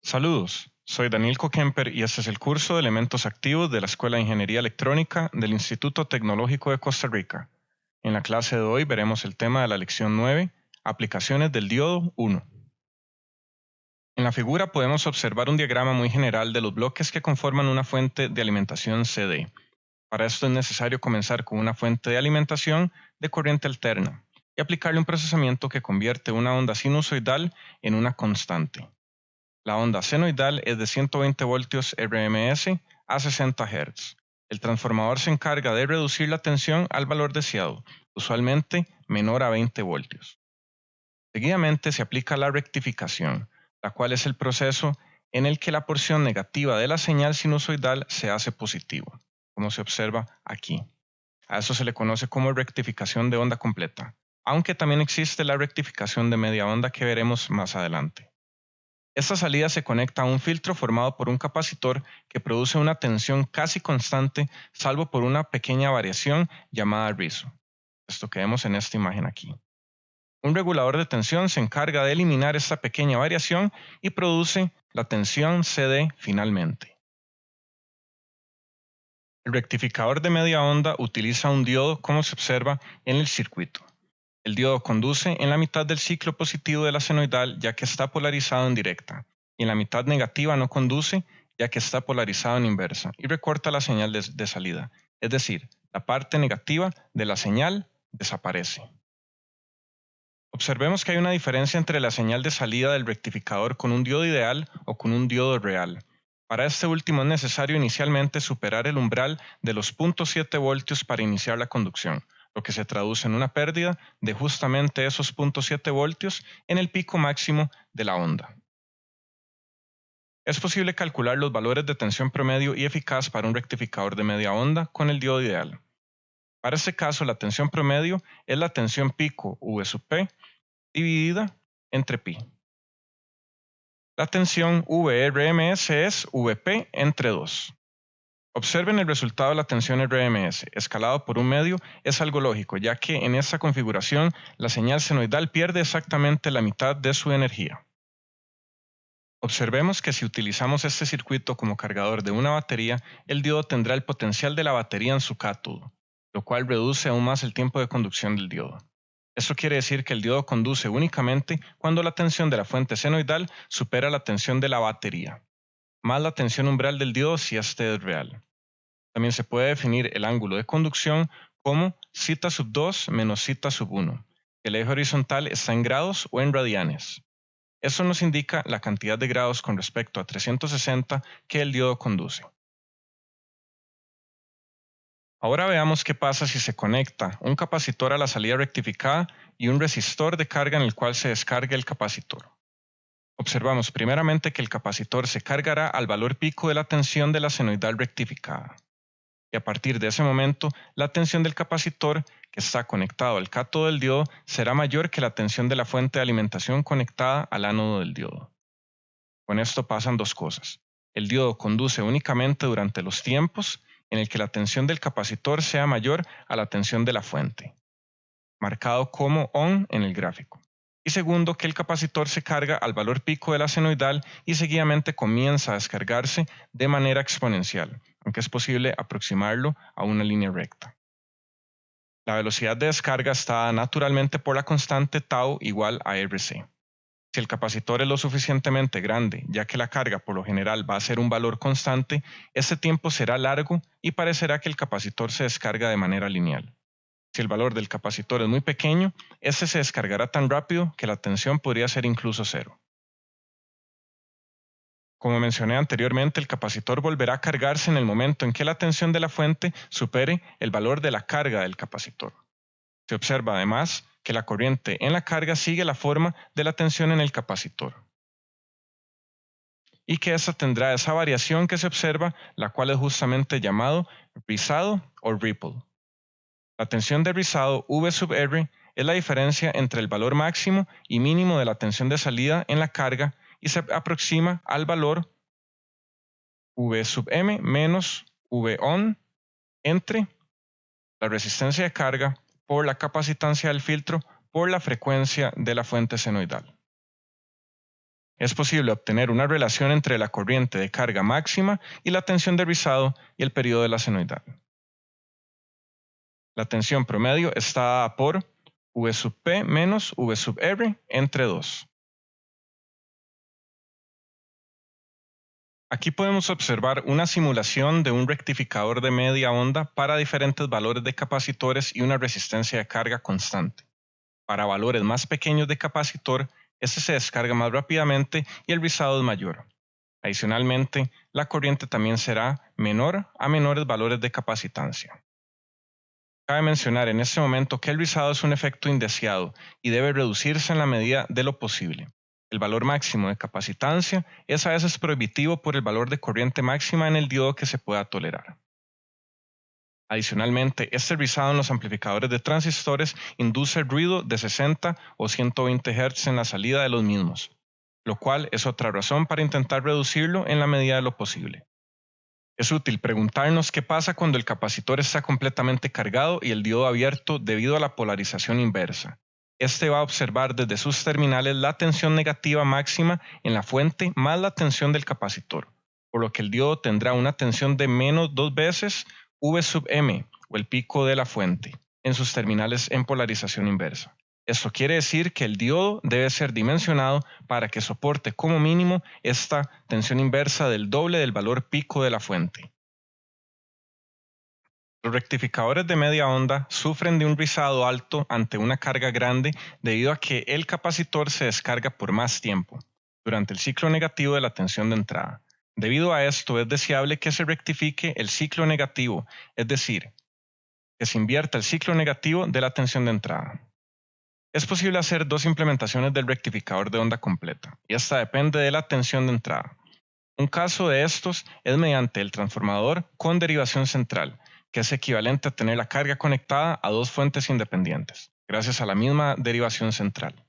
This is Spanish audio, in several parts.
Saludos, soy Daniel Kokemper y este es el curso de Elementos Activos de la Escuela de Ingeniería Electrónica del Instituto Tecnológico de Costa Rica. En la clase de hoy veremos el tema de la lección 9, Aplicaciones del diodo 1. En la figura podemos observar un diagrama muy general de los bloques que conforman una fuente de alimentación CD. Para esto es necesario comenzar con una fuente de alimentación de corriente alterna y aplicarle un procesamiento que convierte una onda sinusoidal en una constante. La onda senoidal es de 120 voltios RMS a 60 Hz. El transformador se encarga de reducir la tensión al valor deseado, usualmente menor a 20 voltios. Seguidamente se aplica la rectificación, la cual es el proceso en el que la porción negativa de la señal sinusoidal se hace positivo, como se observa aquí. A eso se le conoce como rectificación de onda completa, aunque también existe la rectificación de media onda que veremos más adelante. Esta salida se conecta a un filtro formado por un capacitor que produce una tensión casi constante, salvo por una pequeña variación llamada rizo. Esto que vemos en esta imagen aquí. Un regulador de tensión se encarga de eliminar esta pequeña variación y produce la tensión CD finalmente. El rectificador de media onda utiliza un diodo como se observa en el circuito. El diodo conduce en la mitad del ciclo positivo de la senoidal ya que está polarizado en directa, y en la mitad negativa no conduce ya que está polarizado en inversa y recorta la señal de salida, es decir, la parte negativa de la señal desaparece. Observemos que hay una diferencia entre la señal de salida del rectificador con un diodo ideal o con un diodo real. Para este último es necesario inicialmente superar el umbral de los 0.7 voltios para iniciar la conducción, lo que se traduce en una pérdida de justamente esos 0.7 voltios en el pico máximo de la onda. Es posible calcular los valores de tensión promedio y eficaz para un rectificador de media onda con el diodo ideal. Para este caso, la tensión promedio es la tensión pico V sub P dividida entre pi. La tensión VRMS es Vp entre 2. Observen el resultado de la tensión RMS, escalado por un medio, es algo lógico, ya que en esta configuración la señal senoidal pierde exactamente la mitad de su energía. Observemos que si utilizamos este circuito como cargador de una batería, el diodo tendrá el potencial de la batería en su cátodo, lo cual reduce aún más el tiempo de conducción del diodo. Esto quiere decir que el diodo conduce únicamente cuando la tensión de la fuente senoidal supera la tensión de la batería, más la tensión umbral del diodo si este es real. También se puede definir el ángulo de conducción como zeta sub 2 menos zeta sub 1, que el eje horizontal está en grados o en radianes. Eso nos indica la cantidad de grados con respecto a 360 que el diodo conduce. Ahora veamos qué pasa si se conecta un capacitor a la salida rectificada y un resistor de carga en el cual se descarga el capacitor. Observamos primeramente que el capacitor se cargará al valor pico de la tensión de la senoidal rectificada. Y a partir de ese momento, la tensión del capacitor que está conectado al cátodo del diodo será mayor que la tensión de la fuente de alimentación conectada al ánodo del diodo. Con esto pasan dos cosas. El diodo conduce únicamente durante los tiempos en el que la tensión del capacitor sea mayor a la tensión de la fuente, marcado como ON en el gráfico. Y segundo, que el capacitor se carga al valor pico de la senoidal y seguidamente comienza a descargarse de manera exponencial, aunque es posible aproximarlo a una línea recta. La velocidad de descarga está dada naturalmente por la constante tau igual a RC. Si el capacitor es lo suficientemente grande, ya que la carga por lo general va a ser un valor constante, este tiempo será largo y parecerá que el capacitor se descarga de manera lineal. Si el valor del capacitor es muy pequeño, este se descargará tan rápido que la tensión podría ser incluso cero. Como mencioné anteriormente, el capacitor volverá a cargarse en el momento en que la tensión de la fuente supere el valor de la carga del capacitor. Se observa además que la corriente en la carga sigue la forma de la tensión en el capacitor, y que esta tendrá esa variación que se observa, la cual es justamente llamado rizado o ripple. La tensión de rizado V sub R es la diferencia entre el valor máximo y mínimo de la tensión de salida en la carga y se aproxima al valor V sub M menos V on entre la resistencia de carga por la capacitancia del filtro por la frecuencia de la fuente senoidal. Es posible obtener una relación entre la corriente de carga máxima y la tensión de rizado y el periodo de la senoidal. La tensión promedio está dada por V sub P menos V sub R entre 2. Aquí podemos observar una simulación de un rectificador de media onda para diferentes valores de capacitores y una resistencia de carga constante. Para valores más pequeños de capacitor, este se descarga más rápidamente y el rizado es mayor. Adicionalmente, la corriente también será menor a menores valores de capacitancia. Cabe mencionar en este momento que el rizado es un efecto indeseado y debe reducirse en la medida de lo posible. El valor máximo de capacitancia es a veces prohibitivo por el valor de corriente máxima en el diodo que se pueda tolerar. Adicionalmente, este rizado en los amplificadores de transistores induce ruido de 60 o 120 Hz en la salida de los mismos, lo cual es otra razón para intentar reducirlo en la medida de lo posible. Es útil preguntarnos qué pasa cuando el capacitor está completamente cargado y el diodo abierto debido a la polarización inversa. Este va a observar desde sus terminales la tensión negativa máxima en la fuente más la tensión del capacitor, por lo que el diodo tendrá una tensión de menos 2 veces V sub M, o el pico de la fuente, en sus terminales en polarización inversa. Esto quiere decir que el diodo debe ser dimensionado para que soporte como mínimo esta tensión inversa del doble del valor pico de la fuente. Los rectificadores de media onda sufren de un rizado alto ante una carga grande debido a que el capacitor se descarga por más tiempo, durante el ciclo negativo de la tensión de entrada. Debido a esto es deseable que se rectifique el ciclo negativo, es decir, que se invierta el ciclo negativo de la tensión de entrada. Es posible hacer dos implementaciones del rectificador de onda completa, y esta depende de la tensión de entrada. Un caso de estos es mediante el transformador con derivación central, que es equivalente a tener la carga conectada a dos fuentes independientes, gracias a la misma derivación central.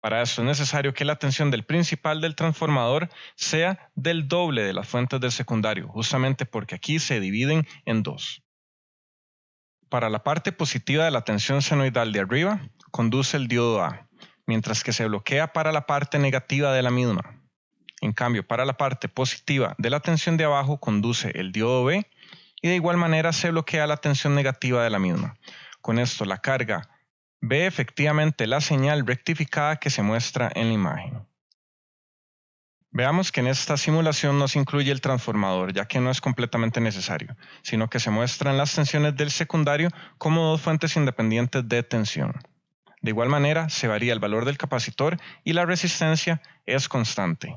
Para esto es necesario que la tensión del principal del transformador sea del doble de las fuentes del secundario, justamente porque aquí se dividen en dos. Para la parte positiva de la tensión senoidal de arriba, conduce el diodo A, mientras que se bloquea para la parte negativa de la misma. En cambio, para la parte positiva de la tensión de abajo conduce el diodo B y de igual manera se bloquea la tensión negativa de la misma. Con esto la carga ve efectivamente la señal rectificada que se muestra en la imagen. Veamos que en esta simulación no se incluye el transformador, ya que no es completamente necesario, sino que se muestran las tensiones del secundario como dos fuentes independientes de tensión. De igual manera, se varía el valor del capacitor y la resistencia es constante.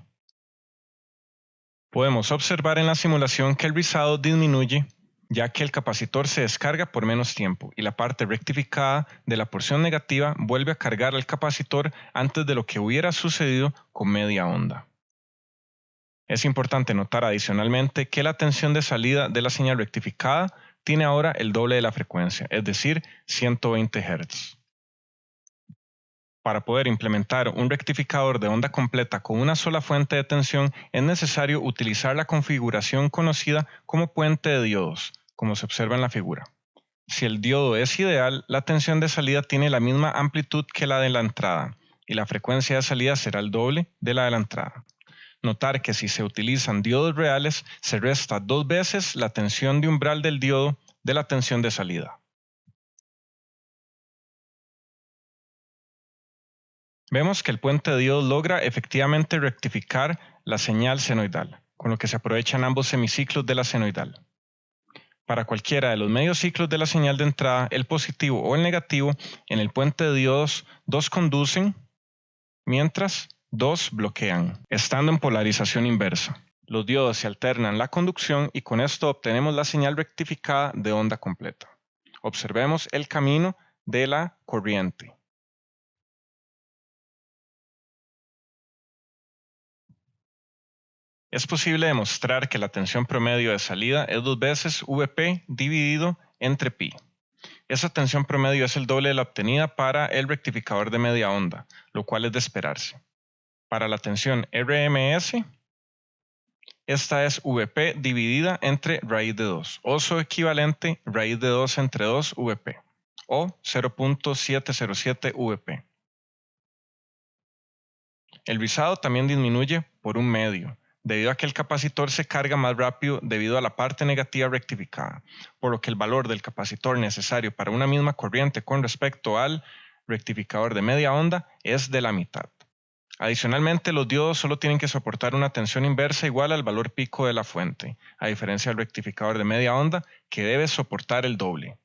Podemos observar en la simulación que el rizado disminuye ya que el capacitor se descarga por menos tiempo y la parte rectificada de la porción negativa vuelve a cargar al capacitor antes de lo que hubiera sucedido con media onda. Es importante notar adicionalmente que la tensión de salida de la señal rectificada tiene ahora el doble de la frecuencia, es decir, 120 Hz. Para poder implementar un rectificador de onda completa con una sola fuente de tensión es necesario utilizar la configuración conocida como puente de diodos, como se observa en la figura. Si el diodo es ideal, la tensión de salida tiene la misma amplitud que la de la entrada y la frecuencia de salida será el doble de la de la entrada. Notar que si se utilizan diodos reales, se resta 2 veces la tensión de umbral del diodo de la tensión de salida. Vemos que el puente de diodos logra efectivamente rectificar la señal senoidal, con lo que se aprovechan ambos semiciclos de la senoidal. Para cualquiera de los medios ciclos de la señal de entrada, el positivo o el negativo, en el puente de diodos, dos conducen, mientras dos bloquean, estando en polarización inversa. Los diodos se alternan la conducción y con esto obtenemos la señal rectificada de onda completa. Observemos el camino de la corriente. Es posible demostrar que la tensión promedio de salida es 2 veces Vp dividido entre pi. Esa tensión promedio es el doble de la obtenida para el rectificador de media onda, lo cual es de esperarse. Para la tensión RMS, esta es Vp dividida entre raíz de 2, o su equivalente raíz de 2 entre 2 Vp, o 0.707 Vp. El rizado también disminuye por un medio, debido a que el capacitor se carga más rápido debido a la parte negativa rectificada, por lo que el valor del capacitor necesario para una misma corriente con respecto al rectificador de media onda es de la mitad. Adicionalmente, los diodos solo tienen que soportar una tensión inversa igual al valor pico de la fuente, a diferencia del rectificador de media onda, que debe soportar el doble.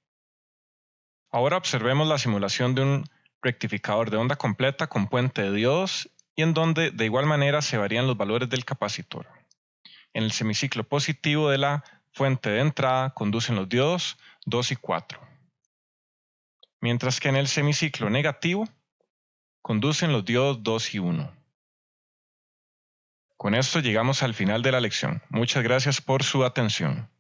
Ahora observemos la simulación de un rectificador de onda completa con puente de diodos y en donde de igual manera se varían los valores del capacitor. En el semiciclo positivo de la fuente de entrada conducen los diodos 2 y 4, mientras que en el semiciclo negativo conducen los diodos 2 y 1. Con esto llegamos al final de la lección. Muchas gracias por su atención.